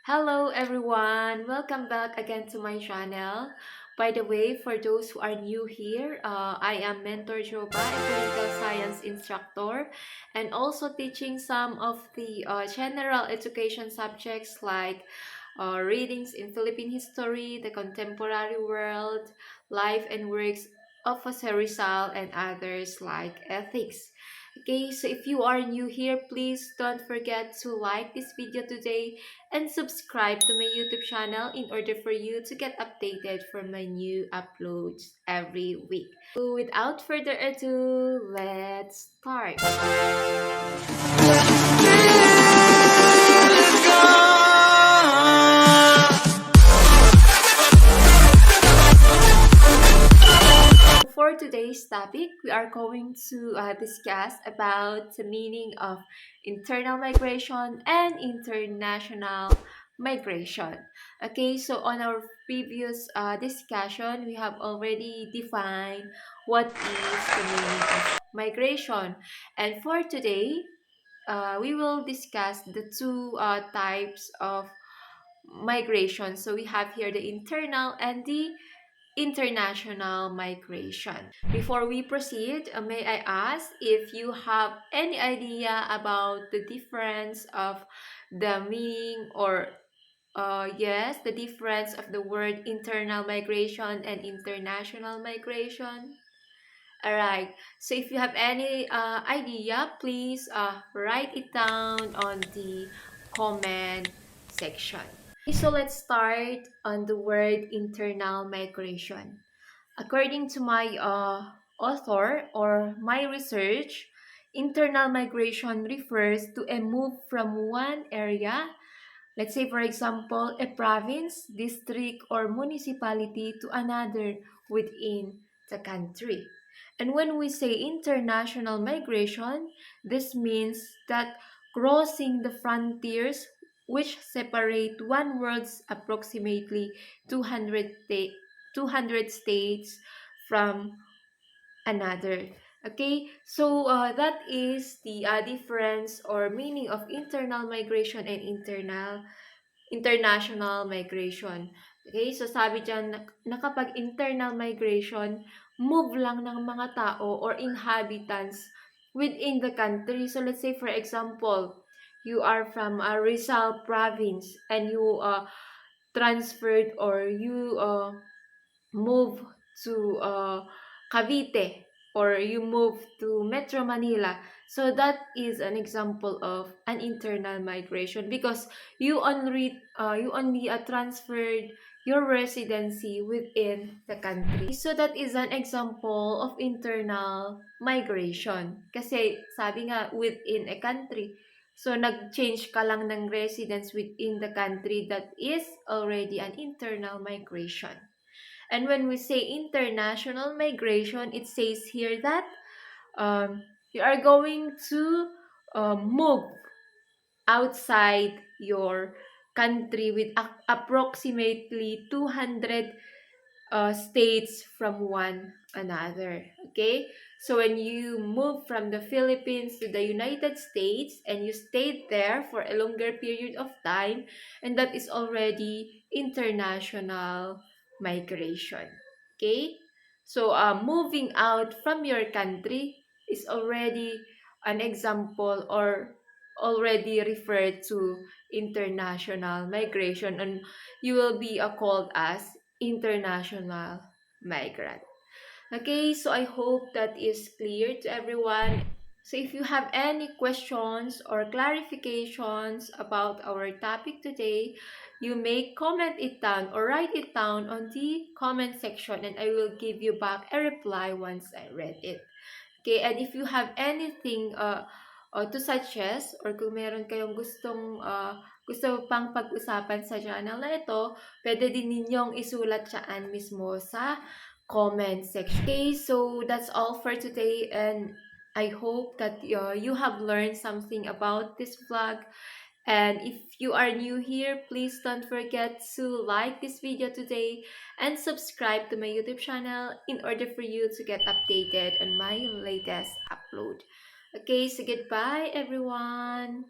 Hello everyone, welcome back again to my channel. By the way, for those who are new here, I am Mentor Joba, a political science instructor, and also teaching some of the general education subjects like readings in Philippine history, the contemporary world, life and works of Jose Rizal, and others like ethics. Okay, so if you are new here, please don't forget to like this video today and subscribe to my YouTube channel in order for you to get updated for my new uploads every week. So without further ado, let's start. For today's topic, we are going to discuss about the meaning of internal migration and international migration. Okay, so on our previous discussion, we have already defined what is the meaning of migration. And for today, we will discuss the two types of migration. So we have here the internal and the international migration. Before we proceed, may I ask if you have any idea about the difference of the meaning or yes, the difference of the word internal migration and international migration? Alright, so if you have any idea, please write it down on the comment section. So let's start on the word internal migration. According to my author or my research, internal migration refers to a move from one area, let's say for example, a province, district, or municipality to another within the country. And when we say international migration, this means that crossing the frontiers which separate one world's approximately 200 states from another. Okay, so that is the difference or meaning of internal migration and international migration. Okay, so sabi dyan na kapag internal migration, move lang ng mga tao or inhabitants within the country. So let's say for example, you are from Rizal province and you transferred or you move to Cavite or you move to Metro Manila. So that is an example of an internal migration because you only transferred your residency within the country. So that is an example of internal migration. Kasi sabi nga within a country. So nag-change ka lang ng residence within the country, that is already an internal migration. And when we say international migration, it says here that you are going to move outside your country with approximately 200 states from one another. Okay, so when you move from the Philippines to the United States and you stayed there for a longer period of time, and that is already international migration. Okay, so moving out from your country is already an example or already referred to international migration, and you will be called as international migrant. Okay, so I hope that is clear to everyone. So if you have any questions or clarifications about our topic today, you may comment it down or write it down on the comment section and I will give you back a reply once I read it. Okay, and if you have anything to suggest or kung meron kayong gusto pang pag-usapan sa channel na ito, pwede din ninyong isulat dyan mismo sa comment section. Okay, so that's all for today and I hope that you have learned something about this vlog. And if you are new here, please don't forget to like this video today and subscribe to my YouTube channel in order for you to get updated on my latest upload. Okay, so goodbye everyone.